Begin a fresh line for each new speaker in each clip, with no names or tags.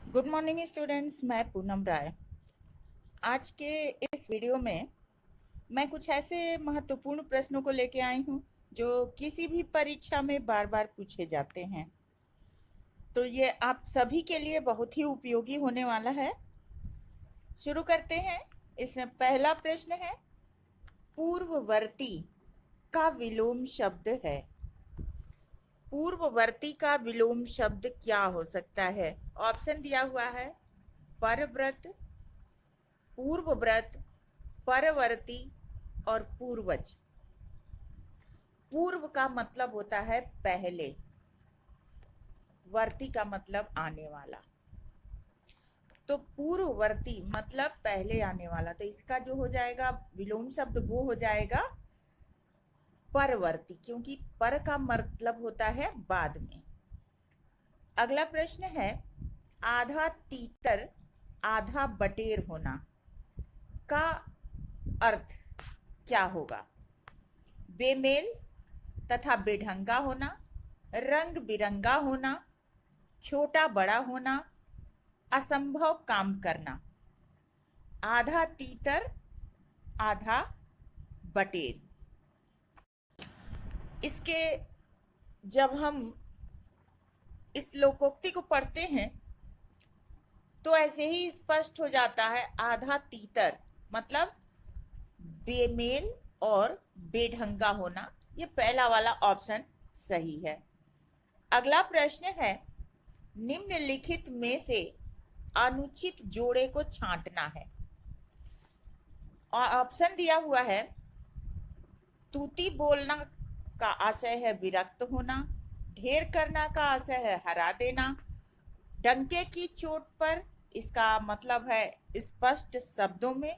Good morning students, मैं पूनम राय। आज के इस वीडियो में मैं कुछ ऐसे महत्वपूर्ण प्रश्नों को लेके आई हूँ जो किसी भी परीक्षा में बार बार पूछे जाते हैं। तो ये आप सभी के लिए बहुत ही उपयोगी होने वाला है। शुरू करते हैं। इसमें पहला प्रश्न है, पूर्ववर्ती का विलोम शब्द है। पूर्ववर्ती का विलोम शब्द क्या हो सकता है? ऑप्शन दिया हुआ है, परव्रत, पूर्वव्रत, परवर्ती और पूर्वज। पूर्व का मतलब होता है पहले, वर्ती का मतलब आने वाला। तो पूर्ववर्ती मतलब पहले आने वाला, तो इसका जो हो जाएगा विलोम शब्द वो हो जाएगा परवर्ती, क्योंकि पर का मतलब होता है बाद में। अगला प्रश्न है, आधा तीतर आधा बटेर होना का अर्थ क्या होगा? बेमेल तथा बेढंगा होना, रंग बिरंगा होना, छोटा बड़ा होना, असंभव काम करना। आधा तीतर आधा बटेर। इसके जब हम इस लोकोक्ति को पढ़ते हैं तो ऐसे ही स्पष्ट हो जाता है। आधा तीतर मतलब बेमेल और बेढंगा होना। ये पहला वाला ऑप्शन सही है। अगला प्रश्न है, निम्नलिखित में से अनुचित जोड़े को छांटना है। और ऑप्शन दिया हुआ है, तूती बोलना का आशय है विरक्त होना, ढेर करना का आशय है हरा देना, डंके की चोट पर इसका मतलब है स्पष्ट शब्दों में,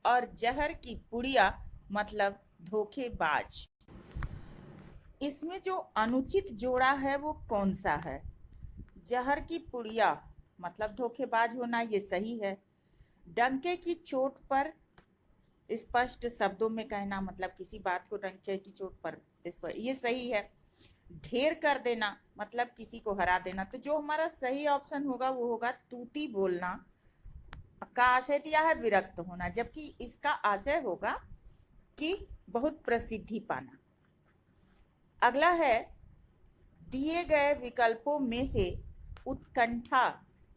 और जहर की पुड़िया मतलब धोखेबाज। इसमें जो अनुचित जोड़ा है वो कौन सा है? जहर की पुड़िया मतलब धोखेबाज होना, ये सही है। डंके की चोट पर स्पष्ट शब्दों में कहना मतलब किसी बात को डंके की चोट पर ये सही है। ढेर कर देना मतलब किसी को हरा देना। तो जो हमारा सही ऑप्शन होगा वो होगा तूती बोलना का आशय दिया है विरक्त होना, जबकि इसका आशय होगा कि बहुत प्रसिद्धि पाना। अगला है, दिए गए विकल्पों में से उत्कंठा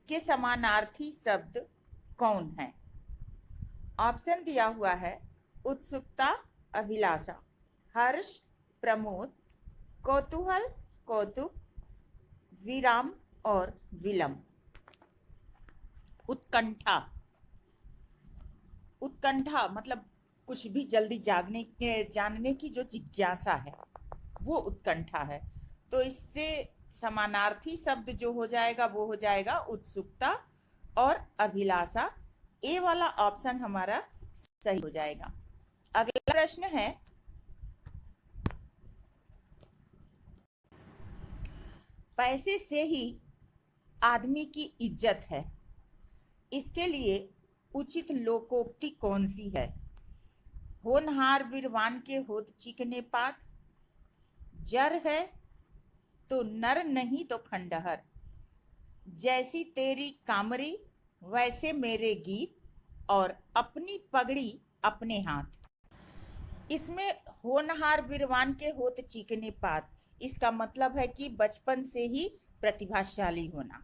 के समानार्थी शब्द कौन है? ऑप्शन दिया हुआ है, उत्सुकता, अभिलाषा, हर्ष, प्रमोद, कौतूहल, कौतुक, विराम और विलंब। उत्कंठा, उत्कंठा मतलब कुछ भी जल्दी जानने की जो जिज्ञासा है वो उत्कंठा है। तो इससे समानार्थी शब्द जो हो जाएगा वो हो जाएगा उत्सुकता और अभिलाषा। ए वाला ऑप्शन हमारा सही हो जाएगा। अगला प्रश्न है, पैसे से ही आदमी की इज्जत है, इसके लिए उचित लोकोक्ति कौन सी है? होनहार बिरवान के होत चिकने पात, जर है तो नर नहीं तो खंडहर, जैसी तेरी कामरी वैसे मेरे गीत, और अपनी पगड़ी अपने हाथ। इसमें होनहार बिरवान के होत चिकने पात, इसका मतलब है कि बचपन से ही प्रतिभाशाली होना।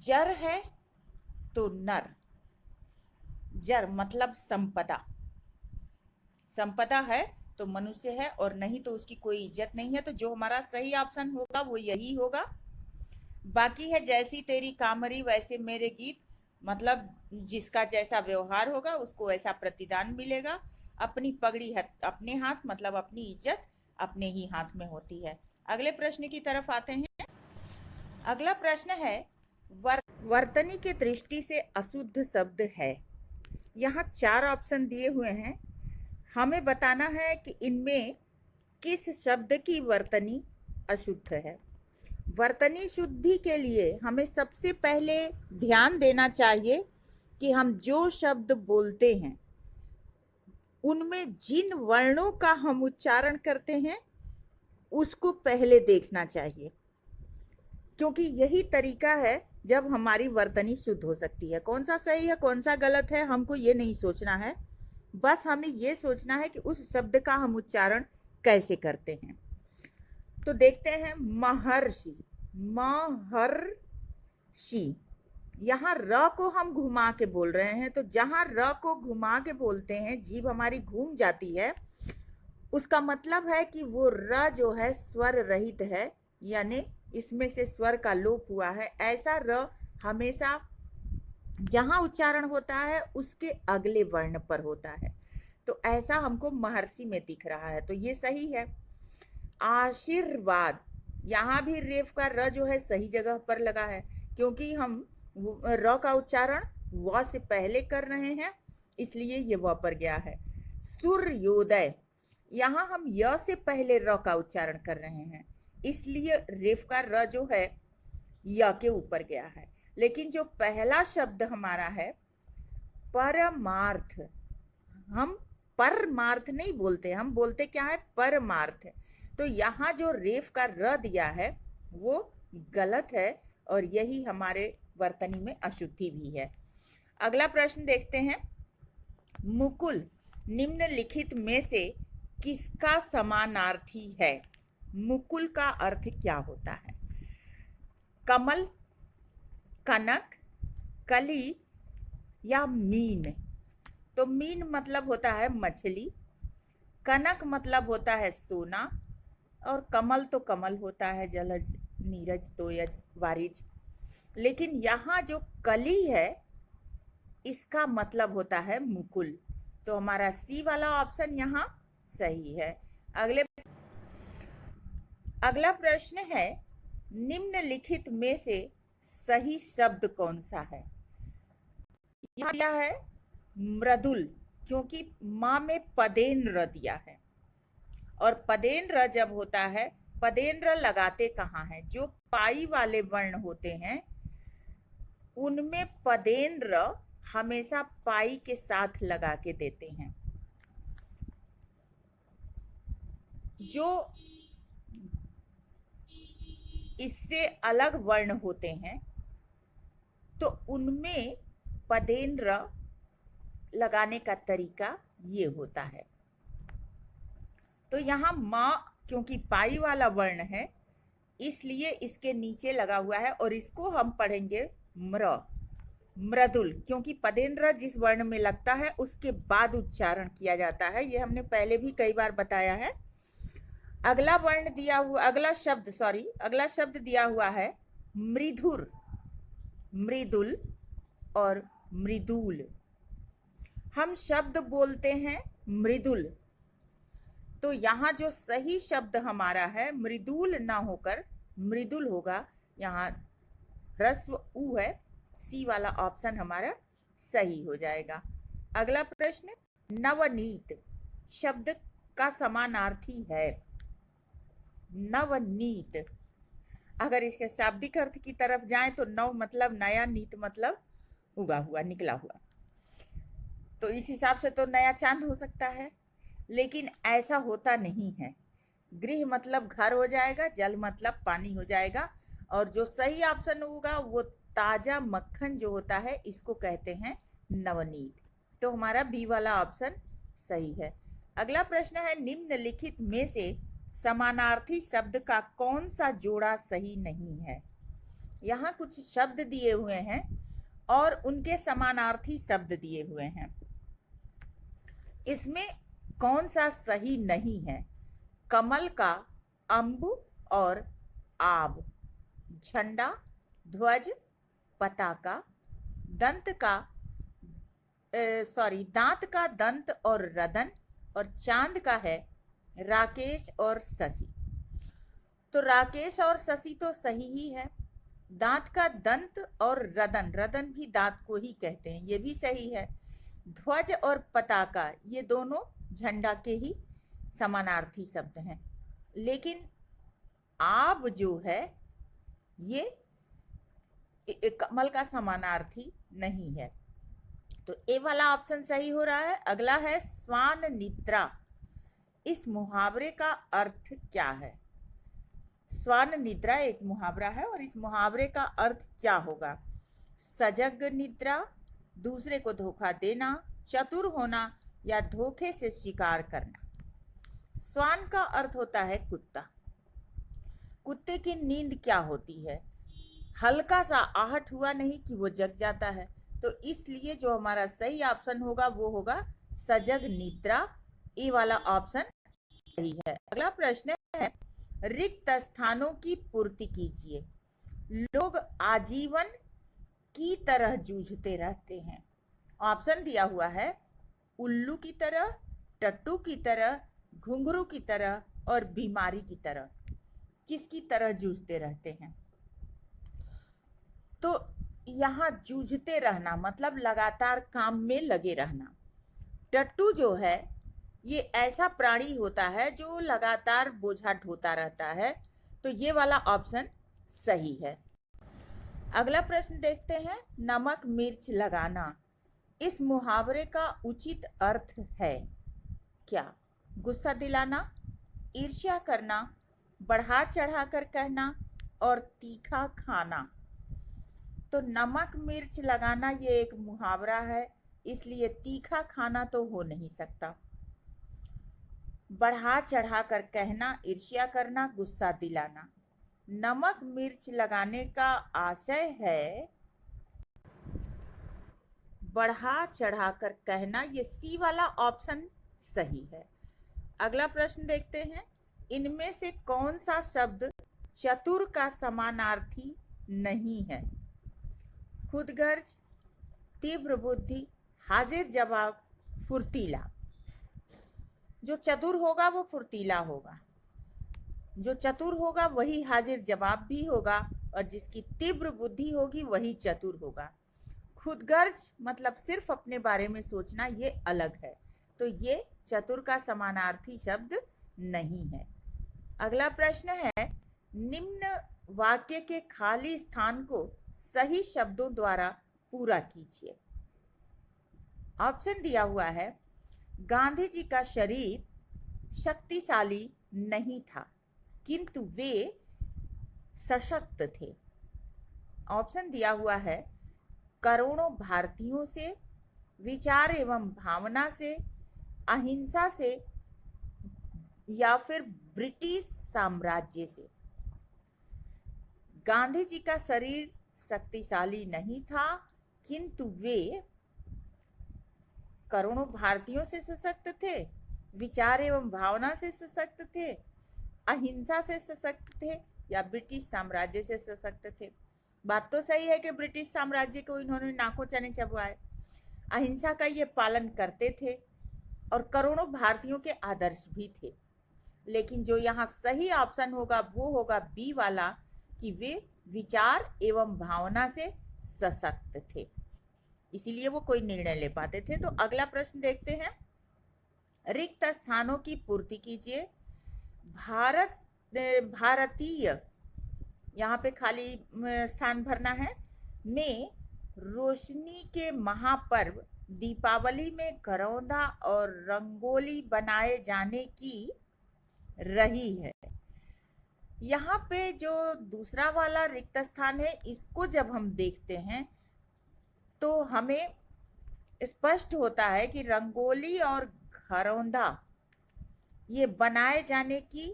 जर है तो नर, जर मतलब संपदा, संपदा है तो मनुष्य है, और नहीं तो उसकी कोई इज्जत नहीं है। तो जो हमारा सही ऑप्शन होगा वो यही होगा। बाकी है, जैसी तेरी कामरी वैसे मेरे गीत, मतलब जिसका जैसा व्यवहार होगा उसको ऐसा प्रतिदान मिलेगा। अपनी पगड़ी अपने हाथ मतलब अपनी इज्जत अपने ही हाथ में होती है। अगले प्रश्न की तरफ आते हैं। अगला प्रश्न है, वर्तनी की दृष्टि से अशुद्ध शब्द है। यहाँ 4 ऑप्शन दिए हुए हैं। हमें बताना है कि इनमें किस शब्द की वर्तनी अशुद्ध है। वर्तनी शुद्धि के लिए हमें सबसे पहले ध्यान देना चाहिए कि हम जो शब्द बोलते हैं उनमें जिन वर्णों का हम उच्चारण करते हैं उसको पहले देखना चाहिए। क्योंकि यही तरीका है जब हमारी वर्तनी शुद्ध हो सकती है। कौन सा सही है कौन सा गलत है हमको ये नहीं सोचना है, बस हमें ये सोचना है कि उस शब्द का हम उच्चारण कैसे करते हैं। तो देखते हैं महर्षि, महर्षि, यहाँ र को हम घुमा के बोल रहे हैं, तो जहां र को घुमा के बोलते हैं जीभ हमारी घूम जाती है, उसका मतलब है कि वो र जो है स्वर रहित है, यानी इसमें से स्वर का लोप हुआ है। ऐसा र हमेशा जहां उच्चारण होता है उसके अगले वर्ण पर होता है, तो ऐसा हमको महर्षि में दिख रहा है, तो ये सही है। आशीर्वाद, यहाँ भी रेफ का र जो है सही जगह पर लगा है, क्योंकि हम र का उच्चारण व से पहले कर रहे हैं, इसलिए ये व पर गया है। सूर्योदय, यहाँ हम य से पहले र का उच्चारण कर रहे हैं, इसलिए रेफ का र जो है य के ऊपर गया है। लेकिन जो पहला शब्द हमारा है परमार्थ, हम परमार्थ नहीं बोलते, हम बोलते क्या है परमार्थ, तो यहाँ जो रेफ का र दिया है वो गलत है और यही हमारे वर्तनी में अशुद्धि भी है। अगला प्रश्न देखते हैं। मुकुल निम्नलिखित में से किसका समानार्थी है? मुकुल का अर्थ क्या होता है? कमल, कनक, कली या मीन? तो मीन मतलब होता है मछली, कनक मतलब होता है सोना, और कमल तो कमल होता है जलज नीरज तोयज वारिज। लेकिन यहाँ जो कली है इसका मतलब होता है मुकुल, तो हमारा सी वाला ऑप्शन यहाँ सही है। अगला प्रश्न है, निम्नलिखित में से सही शब्द कौन सा है? यहाँ दिया है मृदुल, क्योंकि माँ में पदेन दिया है, और पदेन जब होता है, पदेन लगाते कहाँ है? जो पाई वाले वर्ण होते हैं उनमें पदेन हमेशा पाई के साथ लगा के देते हैं। जो इससे अलग वर्ण होते हैं तो उनमें पदेन लगाने का तरीका ये होता है। तो यहाँ माँ क्योंकि पाई वाला वर्ण है इसलिए इसके नीचे लगा हुआ है, और इसको हम पढ़ेंगे मृदुल, क्योंकि पदेन्द्र जिस वर्ण में लगता है उसके बाद उच्चारण किया जाता है, ये हमने पहले भी कई बार बताया है। अगला वर्ण दिया हुआ, अगला शब्द दिया हुआ है मृधुर, मृदुल और मृदुल। हम शब्द बोलते हैं मृदुल, तो यहाँ जो सही शब्द हमारा है मृदुल ना होकर मृदुल होगा। यहाँ ह्रस्व उ है, सी वाला ऑप्शन हमारा सही हो जाएगा। अगला प्रश्न, नवनीत शब्द का समानार्थी है। नवनीत, अगर इसके शाब्दिक अर्थ की तरफ जाएं तो नव मतलब नया, नीत मतलब उगा हुआ, निकला हुआ, तो इस हिसाब से तो नया चांद हो सकता है, लेकिन ऐसा होता नहीं है। गृह मतलब घर हो जाएगा, जल मतलब पानी हो जाएगा, और जो सही ऑप्शन होगा वो ताजा मक्खन जो होता है इसको कहते हैं नवनीत, तो हमारा बी वाला ऑप्शन सही है। अगला प्रश्न है, निम्नलिखित में से समानार्थी शब्द का कौन सा जोड़ा सही नहीं है? यहाँ कुछ शब्द दिए हुए हैं और उनके समानार्थी शब्द दिए हुए हैं, इसमें कौन सा सही नहीं है? कमल का अम्ब और आब, झंडा, ध्वज, पताका, दांत का दंत और रदन, और चांद का है राकेश और शशि। तो राकेश और शशि तो सही ही है। दांत का दंत और रदन, रदन भी दांत को ही कहते हैं, ये भी सही है। ध्वज और पताका ये दोनों झंडा के ही समानार्थी शब्द हैं, लेकिन आब जो है ये कमल का समानार्थी नहीं है, तो ए वाला ऑप्शन सही हो रहा है। अगला है स्वान निद्रा, इस मुहावरे का अर्थ क्या है? स्वान निद्रा एक मुहावरा है और इस मुहावरे का अर्थ क्या होगा? सजग निद्रा, दूसरे को धोखा देना, चतुर होना या धोखे से शिकार करना। स्वान का अर्थ होता है कुत्ता। कुत्ते की नींद क्या होती है? हल्का सा आहट हुआ नहीं कि वो जग जाता है। तो इसलिए जो हमारा सही ऑप्शन होगा वो होगा सजग निद्रा। ये वाला ऑप्शन सही है। अगला प्रश्न है, रिक्त स्थानों की पूर्ति कीजिए। लोग आजीवन की तरह जूझते रहते हैं। ऑप्शन दिया हुआ है उल्लू की तरह, टट्टू की तरह, घुंघरू की तरह और बीमारी की तरह। किसकी तरह जूझते रहते हैं? तो यहाँ जूझते रहना मतलब लगातार काम में लगे रहना। टट्टू जो है ये ऐसा प्राणी होता है जो लगातार बोझा ढोता रहता है। तो ये वाला ऑप्शन सही है। अगला प्रश्न देखते हैं, नमक मिर्च लगाना, इस मुहावरे का उचित अर्थ है क्या? गुस्सा दिलाना, ईर्ष्या करना, बढ़ा चढ़ा कर कहना और तीखा खाना। तो नमक मिर्च लगाना ये एक मुहावरा है, इसलिए तीखा खाना तो हो नहीं सकता। बढ़ा चढ़ा कर कहना, ईर्ष्या करना, गुस्सा दिलाना। नमक मिर्च लगाने का आशय है बढ़ा चढ़ा कर कहना। ये सी वाला ऑप्शन सही है। अगला प्रश्न देखते हैं, इनमें से कौन सा शब्द चतुर का समानार्थी नहीं है? खुदगर्ज, तीव्र बुद्धि, हाजिर जवाब, फुर्तीला। जो चतुर होगा वो फुर्तीला होगा, जो चतुर होगा वही हाजिर जवाब भी होगा और जिसकी तीव्र बुद्धि होगी वही चतुर होगा। खुदगर्ज मतलब सिर्फ अपने बारे में सोचना, ये अलग है। तो ये चतुर का समानार्थी शब्द नहीं है। अगला प्रश्न है, निम्न वाक्य के खाली स्थान को सही शब्दों द्वारा पूरा कीजिए। ऑप्शन दिया हुआ है, गांधी जी का शरीर शक्तिशाली नहीं था किंतु वे सशक्त थे। ऑप्शन दिया हुआ है, करोड़ों भारतीयों से, विचार एवं भावना से, अहिंसा से या फिर ब्रिटिश साम्राज्य से। गांधी जी का शरीर शक्तिशाली नहीं था किंतु वे करोड़ों भारतीयों से सशक्त थे, विचार एवं भावना से सशक्त थे, अहिंसा से सशक्त थे या ब्रिटिश साम्राज्य से सशक्त थे। बात तो सही है कि ब्रिटिश साम्राज्य को इन्होंने नाकों चने चबवाए, अहिंसा का ये पालन करते थे और करोड़ों भारतीयों के आदर्श भी थे। लेकिन जो यहाँ सही ऑप्शन होगा वो होगा बी वाला, कि वे विचार एवं भावना से सशक्त थे, इसीलिए वो कोई निर्णय ले पाते थे। तो अगला प्रश्न देखते हैं, रिक्त स्थानों की पूर्ति कीजिए। भारतीय, यहाँ पे खाली स्थान भरना है, में रोशनी के महापर्व दीपावली में घरौंदा और रंगोली बनाए जाने की रही है। यहाँ पे जो दूसरा वाला रिक्त स्थान है, इसको जब हम देखते हैं तो हमें स्पष्ट होता है कि रंगोली और घरौंदा ये बनाए जाने की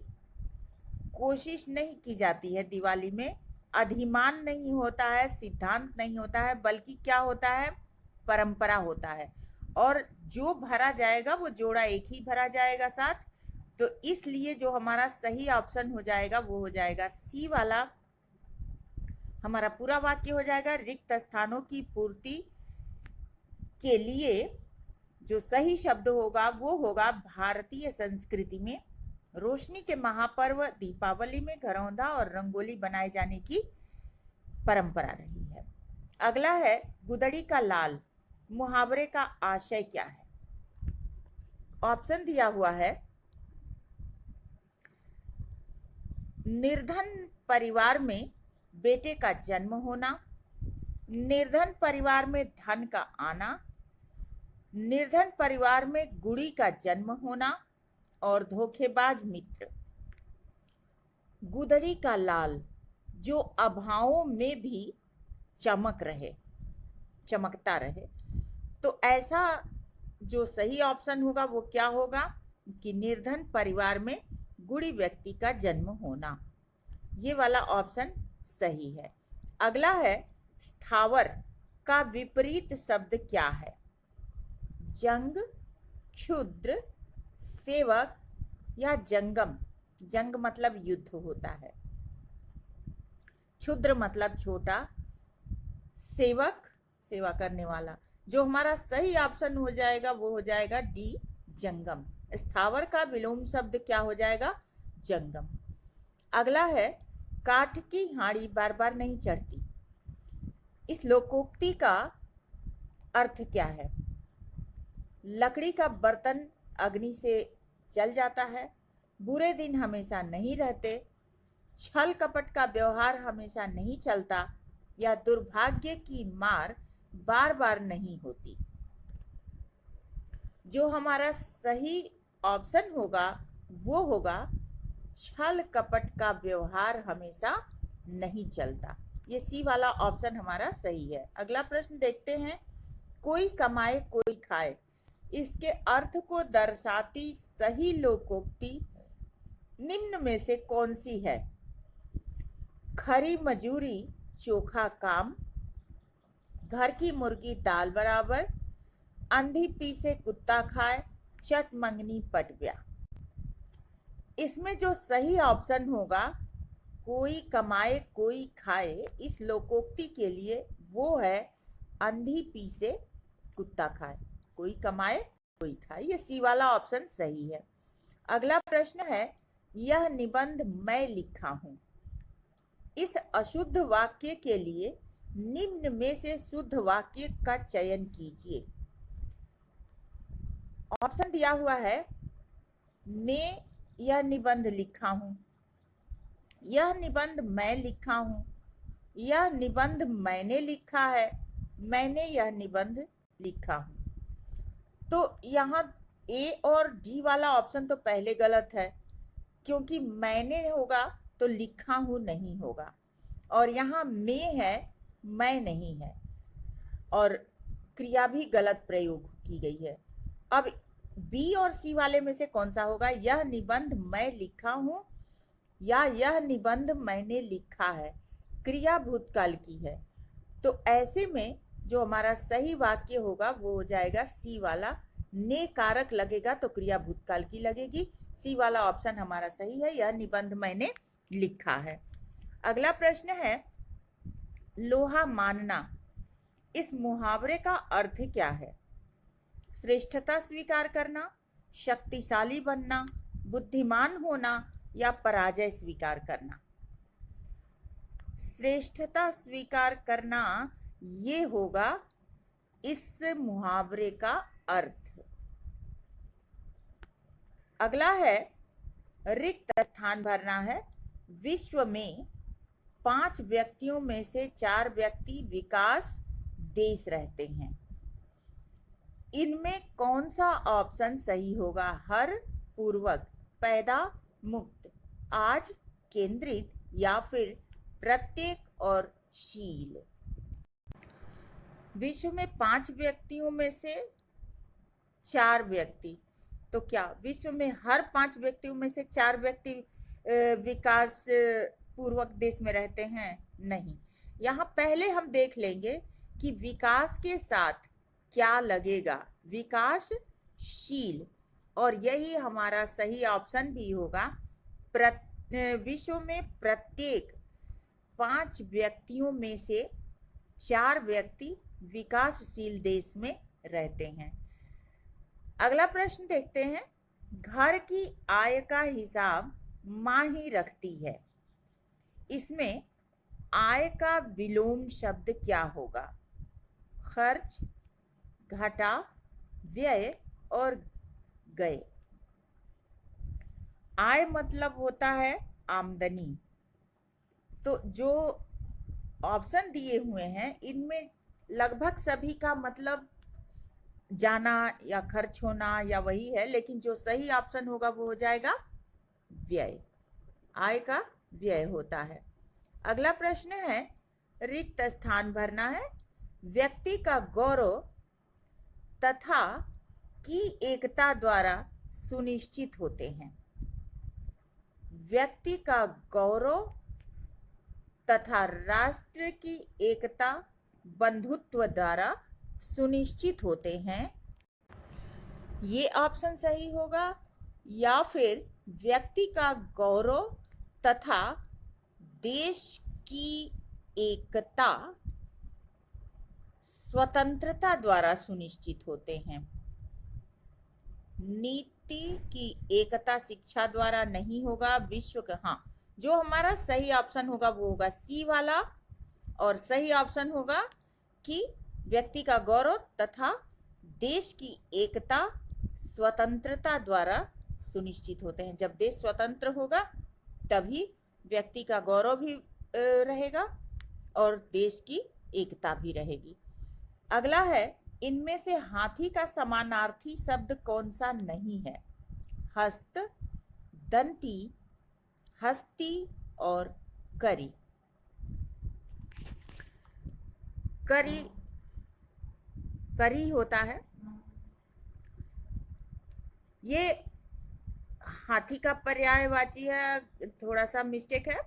कोशिश नहीं की जाती है दिवाली में। अधिमान नहीं होता है, सिद्धांत नहीं होता है, बल्कि क्या होता है, परंपरा होता है। और जो भरा जाएगा वो जोड़ा एक ही भरा जाएगा साथ। तो इसलिए जो हमारा सही ऑप्शन हो जाएगा वो हो जाएगा सी वाला। हमारा पूरा वाक्य हो जाएगा, रिक्त स्थानों की पूर्ति के लिए जो सही शब्द होगा वो होगा, भारतीय संस्कृति में रोशनी के महापर्व दीपावली में घरौंदा और रंगोली बनाए जाने की परंपरा रही है। अगला है, गुदड़ी का लाल मुहावरे का आशय क्या है? ऑप्शन दिया हुआ है, निर्धन परिवार में बेटे का जन्म होना, निर्धन परिवार में धन का आना, निर्धन परिवार में गुड़ी का जन्म होना और धोखेबाज मित्र। गुदड़ी का लाल, जो अभावों में भी चमक रहे, चमकता रहे। तो ऐसा जो सही ऑप्शन होगा वो क्या होगा कि निर्धन परिवार में गुणी व्यक्ति का जन्म होना। ये वाला ऑप्शन सही है। अगला है, स्थावर का विपरीत शब्द क्या है? जंग, क्षुद्र, सेवक या जंगम। जंग मतलब युद्ध होता है, क्षुद्र मतलब छोटा, सेवक सेवा करने वाला। जो हमारा सही ऑप्शन हो जाएगा वो हो जाएगा डी, जंगम। स्थावर का विलोम शब्द क्या हो जाएगा? जंगम। अगला है, काठ की हांडी बार बार नहीं चढ़ती। इस लोकोक्ति का अर्थ क्या है? लकड़ी का बर्तन अग्नि से जल जाता है, बुरे दिन हमेशा नहीं रहते, छल कपट का व्यवहार हमेशा नहीं चलता, या दुर्भाग्य की मार बार बार नहीं होती। जो हमारा सही ऑप्शन होगा वो होगा छल कपट का व्यवहार हमेशा नहीं चलता। ये सी वाला ऑप्शन हमारा सही है। अगला प्रश्न देखते हैं, कोई कमाए कोई खाए, इसके अर्थ को दर्शाती सही लोकोक्ति निम्न में से कौन सी है? खरी मजूरी चोखा काम, घर की मुर्गी दाल बराबर, अंधी पीसे कुत्ता खाए, चट मंगनी पट ब्याह। इसमें जो सही ऑप्शन होगा कोई कमाए कोई खाए, इस लोकोक्ति के लिए वो है अंधी पीसे कुत्ता खाए। कोई कमाए कोई खाए, ये सी वाला ऑप्शन सही है। अगला प्रश्न है, यह निबंध मैं लिखा हूं, इस अशुद्ध वाक्य के लिए निम्न में से शुद्ध वाक्य का चयन कीजिए। ऑप्शन दिया हुआ है, मैं यह निबंध लिखा हूं, यह निबंध मैं लिखा हूं, यह निबंध मैंने लिखा है, मैंने यह निबंध लिखा हूं। तो यहाँ ए और डी वाला ऑप्शन तो पहले गलत है, क्योंकि मैंने होगा तो लिखा हूं नहीं होगा, और यहाँ मैं है मैं नहीं है, और क्रिया भी गलत प्रयोग की गई है। अब बी और सी वाले में से कौन सा होगा? यह निबंध मैं लिखा हूं या यह निबंध मैंने लिखा है। क्रिया भूतकाल की है, तो ऐसे में जो हमारा सही वाक्य होगा वो हो जाएगा सी वाला। ने कारक लगेगा तो क्रिया भूतकाल की लगेगी। सी वाला ऑप्शन हमारा सही है, यह निबंध मैंने लिखा है। अगला प्रश्न है, लोहा मानना, इस मुहावरे का अर्थ क्या है? श्रेष्ठता स्वीकार करना, शक्तिशाली बनना, बुद्धिमान होना या पराजय स्वीकार करना। श्रेष्ठता स्वीकार करना ये होगा इस मुहावरे का अर्थ। अगला है, रिक्त स्थान भरना है। विश्व में 5 व्यक्तियों में से 4 व्यक्ति विकास देश रहते हैं, इनमें कौन सा ऑप्शन सही होगा? हर, पूर्वक, पैदा, मुक्त, आज, केंद्रित या फिर प्रत्येक और शील। विश्व में 5 व्यक्तियों में से 4 व्यक्ति, तो क्या विश्व में हर 5 व्यक्तियों में से 4 व्यक्ति विकास पूर्वक देश में रहते हैं? नहीं। यहाँ पहले हम देख लेंगे कि विकास के साथ क्या लगेगा? विकासशील, और यही हमारा सही ऑप्शन भी होगा। विश्व में प्रत्येक 5 व्यक्तियों में से 4 व्यक्ति विकासशील देश में रहते हैं। अगला प्रश्न देखते हैं, घर की आय का हिसाब माँ ही रखती है, इसमें आय का विलोम शब्द क्या होगा? खर्च, घाटा, व्यय और गए। आय मतलब होता है आमदनी, तो जो ऑप्शन दिए हुए हैं इनमें लगभग सभी का मतलब जाना या खर्च होना या वही है, लेकिन जो सही ऑप्शन होगा वो हो जाएगा व्यय। आय का व्यय होता है। अगला प्रश्न है, रिक्त स्थान भरना है। व्यक्ति का गौरव तथा की एकता द्वारा सुनिश्चित होते हैं। व्यक्ति का गौरव तथा राष्ट्र की एकता बंधुत्व द्वारा सुनिश्चित होते हैं। ये ऑप्शन सही होगा। या फिर व्यक्ति का गौरव तथा देश की एकता स्वतंत्रता द्वारा सुनिश्चित होते हैं। नीति की एकता शिक्षा द्वारा नहीं होगा, विश्व का, हाँ, जो हमारा सही ऑप्शन होगा वो होगा सी वाला, और सही ऑप्शन होगा कि व्यक्ति का गौरव तथा देश की एकता स्वतंत्रता द्वारा सुनिश्चित होते हैं। जब देश स्वतंत्र होगा तभी व्यक्ति का गौरव भी रहेगा और देश की एकता भी रहेगी। अगला है, इनमें से हाथी का समानार्थी शब्द कौन सा नहीं है? हस्त, दंती, हस्ती और करी। करी होता है, ये हाथी का पर्यायवाची है, थोड़ा सा मिस्टेक है।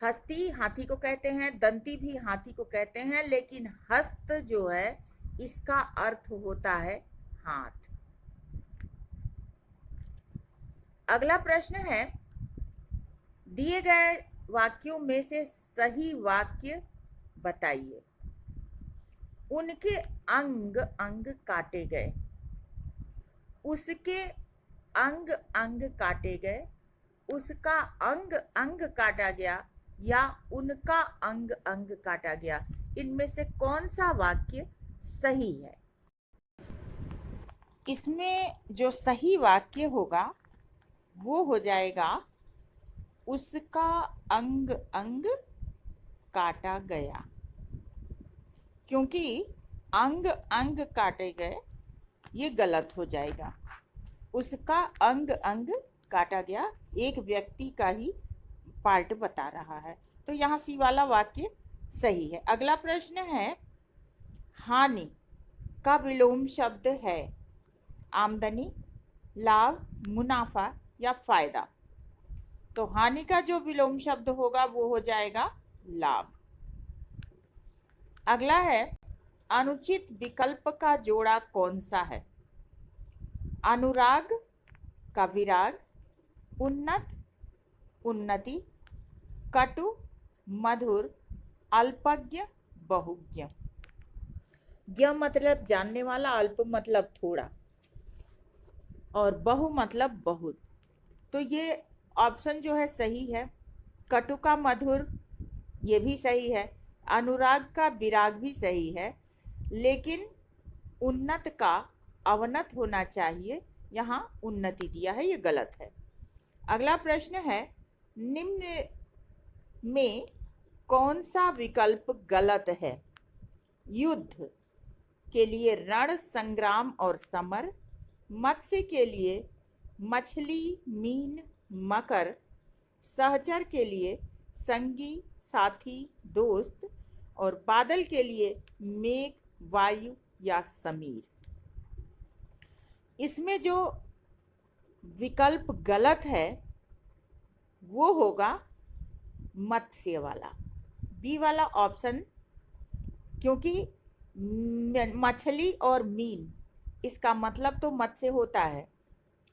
हस्ती हाथी को कहते हैं, दंती भी हाथी को कहते हैं, लेकिन हस्त जो है इसका अर्थ होता है हाथ। अगला प्रश्न है, दिए गए वाक्यों में से सही वाक्य बताइए। उनके अंग अंग काटे गए, उसके अंग अंग काटे गए, उसका अंग अंग काटा गया या उनका अंग अंग काटा गया। इनमें से कौन सा वाक्य सही है? इसमें जो सही वाक्य होगा वो हो जाएगा, उसका अंग अंग काटा गया, क्योंकि अंग अंग काटे गए ये गलत हो जाएगा। उसका अंग अंग काटा गया एक व्यक्ति का ही पार्ट बता रहा है, तो यहाँ सी वाला वाक्य सही है। अगला प्रश्न है, हानि का विलोम शब्द है आमदनी, लाभ, मुनाफा या फायदा। तो हानि का जो विलोम शब्द होगा वो हो जाएगा लाभ। अगला है, अनुचित विकल्प का जोड़ा कौन सा है? अनुराग का विराग, उन्नत उन्नति, कटु मधुर, अल्पज्ञ बहुज्ञ। ज्ञ मतलब जानने वाला, अल्प मतलब थोड़ा, और बहु मतलब बहुत। तो ये ऑप्शन जो है सही है। कटु का मधुर ये भी सही है, अनुराग का विराग भी सही है, लेकिन उन्नत का अवनत होना चाहिए, यहाँ उन्नति दिया है, ये गलत है। अगला प्रश्न है, निम्न में कौन सा विकल्प गलत है? युद्ध के लिए रण, संग्राम और समर, मत्स्य के लिए मछली, मीन, मकर, सहचर के लिए संगी, साथी, दोस्त, और बादल के लिए मेघ, वायु या समीर। इसमें जो विकल्प गलत है वो होगा मत्स्य वाला, बी वाला ऑप्शन, क्योंकि मछली और मीन इसका मतलब तो मत्स्य होता है,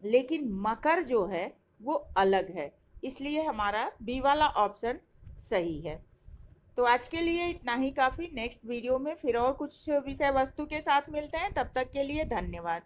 लेकिन मकर जो है वो अलग है, इसलिए हमारा बी वाला ऑप्शन सही है। तो आज के लिए इतना ही काफ़ी। नेक्स्ट वीडियो में फिर और कुछ विषय वस्तु के साथ मिलते हैं, तब तक के लिए धन्यवाद।